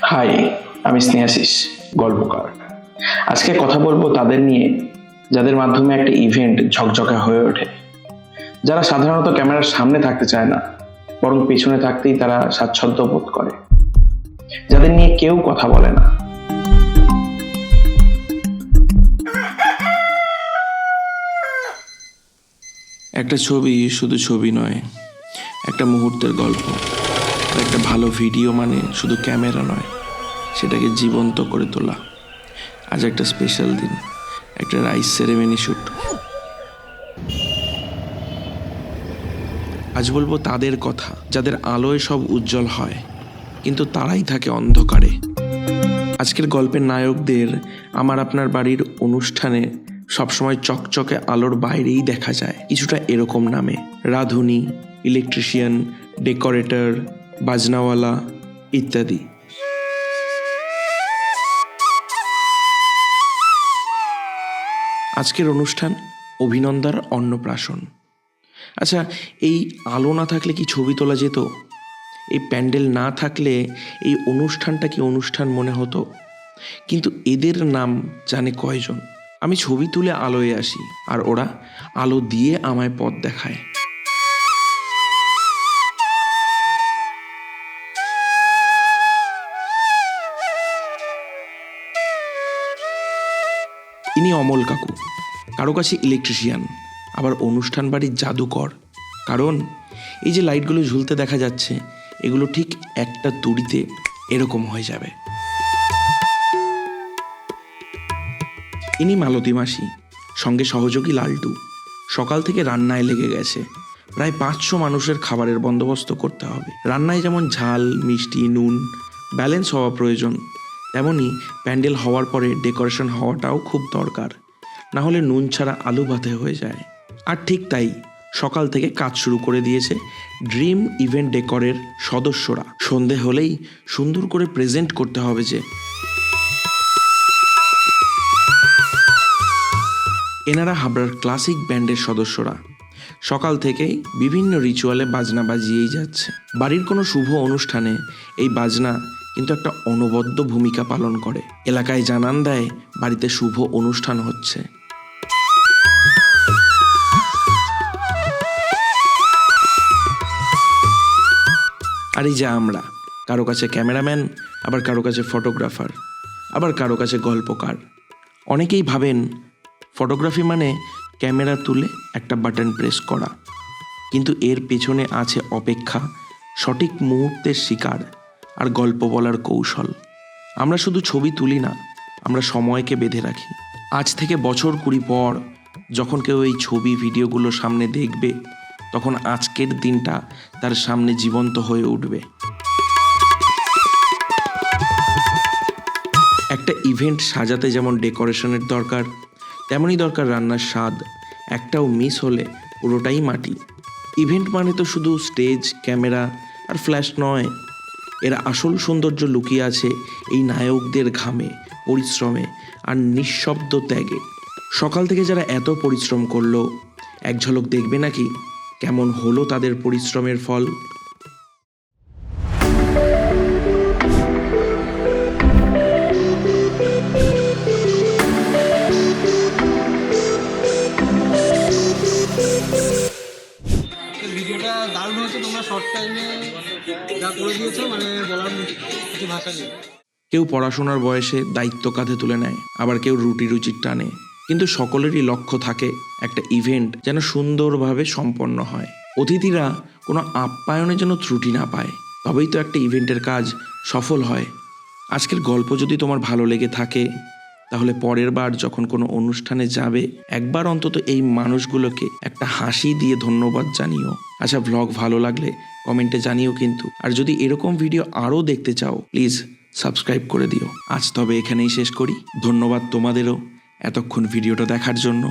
High, আমি স্নেহাশিস, গল্পকার। আজকে কথা বলবো তাদের নিয়ে যাদের মাধ্যমে একটা ইভেন্ট ঝকঝকে হয়ে ওঠে, যারা সাধারণত ক্যামেরার সামনে থাকতে চায় না, বরং পেছনে থাকতেই তারা স্বাচ্ছন্দ্য বোধ করে, যাদের নিয়ে কেউ কথা বলে না। একটা ছবি শুধু ছবি নয়, একটা মুহূর্তের গল্প। আর একটা ভালো ভিডিও মানে শুধু ক্যামেরা নয়, সেটাকে জীবন্ত করে তোলা। আজ একটা স্পেশাল দিন, একটা রাইস সেরেমনি শ্যুট। আজ বলবো তাদের কথা, যাদের আলোয় সব উজ্জ্বল হয় কিন্তু তারাই থাকে অন্ধকারে। আজকের গল্পের নায়কদের আমার আপনার বাড়ির অনুষ্ঠানে সবসময় চকচকে আলোর বাইরেই দেখা যায় কিছুটা এরকম নামে: রাঁধুনি, ইলেকট্রিশিয়ান, ডেকোরেটর, বাজনাওয়ালা ইত্যাদি। আজকের অনুষ্ঠান অভিনন্দার অন্নপ্রাশন। আচ্ছা, এই আলো না থাকলে কি ছবি তোলা যেত? এই প্যান্ডেল না থাকলে এই অনুষ্ঠানটা কি অনুষ্ঠান মনে হতো? কিন্তু এদের নাম জানে কয়জন? আমি ছবি তুলে আলোয় আসি, আর ওরা আলো দিয়ে আমায় পথ দেখায়। ইনি অমল কাকু, কারো কাছে ইলেকট্রিশিয়ান, আবার অনুষ্ঠান বাড়ির জাদুকর। কারণ এই যে লাইটগুলো ঝুলতে দেখা যাচ্ছে, এগুলো ঠিক একটা তুড়িতে এরকম হয়ে যাবে। ইনি মালতী মাসি, সঙ্গে সহযোগী লালটু। সকাল থেকে রান্নায় লেগে গেছে। প্রায় 500 মানুষের খাবারের বন্দোবস্ত করতে হবে। রান্নায় যেমন ঝাল, মিষ্টি, নুন ব্যালেন্স হওয়া প্রয়োজন, তেমনি প্যান্ডেল হওয়ার পরে ডেকোরেশন হওয়াটাও খুব দরকার, না হলে নুন ছাড়া আলু ভাতে হয়ে যায়। আর ঠিক তাই সকাল থেকে কাজ শুরু করে দিয়েছে ড্রিম ইভেন্ট ডেকরের সদস্যরা। সন্ধে হলেই সুন্দর করে প্রেজেন্ট করতে হবে যে। এনারা হাবড়ার ক্লাসিক ব্যান্ডের সদস্যরা। সকাল থেকেই বিভিন্ন রিচুয়ালে বাজনা বাজিয়েই যাচ্ছে। বাড়ির কোনো শুভ অনুষ্ঠানে এই বাজনা কিন্তু একটা অনবদ্য ভূমিকা পালন করে। এলাকায় জানান দেয় বাড়িতে শুভ অনুষ্ঠান হচ্ছে। আর এই যে আমরা, কারো কাছে ক্যামেরাম্যান, আবার কারো কাছে ফটোগ্রাফার, আবার কারো কাছে গল্পকার। অনেকেই ভাবেন ফটোগ্রাফি মানে ক্যামেরা তুলে একটা বাটন প্রেস করা, কিন্তু এর পেছনে আছে অপেক্ষা, সঠিক মুহূর্তের শিকার আর গল্প বলার কৌশল। আমরা শুধু ছবি তুলি না, আমরা সময়কে বেঁধে রাখি। আজ থেকে বছর 20 পর যখন কেউ এই ছবি ভিডিওগুলো সামনে দেখবে, তখন আজকের দিনটা তার সামনে জীবন্ত হয়ে উঠবে। একটা ইভেন্ট সাজাতে যেমন ডেকোরেশনের দরকার, তেমনই দরকার রান্নার স্বাদ। একটাও মিস হলে পুরোটাই মাটি। ইভেন্ট মানে তো শুধু স্টেজ, ক্যামেরা আর ফ্ল্যাশ নয়, এর আসল সৌন্দর্য লুকিয়ে আছে এই নায়কদের ঘামে, পরিশ্রমে আর নিঃশব্দ ত্যাগে। সকাল থেকে যারা এত পরিশ্রম করলো, এক ঝলক দেখবে নাকি কেমন হলো তাদের পরিশ্রমের ফল। ভিডিওটা দারুণ হয়েছে, তোমরা শর্ট টাইমে যা করে দিয়েছো, মানে বলার কিছু ভাষা নেই। কেউ পড়াশোনার বয়সে দায়িত্ব কাঁধে তুলে নেয়, আবার কেউ রুটি রুচির টানে, কিন্তু সকলেরই লক্ষ্য থাকে একটা ইভেন্ট যেন সুন্দরভাবে সম্পন্ন হয়। অতিথিরা কোনো আপ্যায়নে যেন ত্রুটি না পায়, তবেই তো একটা ইভেন্টের কাজ সফল হয়। আজকের গল্প যদি তোমার ভালো লেগে থাকে, তাহলে পরের বার যখন কোনো অনুষ্ঠানে যাবে, একবার অন্তত এই মানুষগুলোকে একটা হাসি দিয়ে ধন্যবাদ জানিও। আচ্ছা, ভ্লগ ভালো লাগলে কমেন্টে জানিও কিন্তু। আর যদি এরকম ভিডিও আরও দেখতে চাও, প্লিজ সাবস্ক্রাইব করে দিও। আজ তবে এখানেই শেষ করি। ধন্যবাদ তোমাদেরও এতক্ষণ ভিডিওটা দেখার জন্য।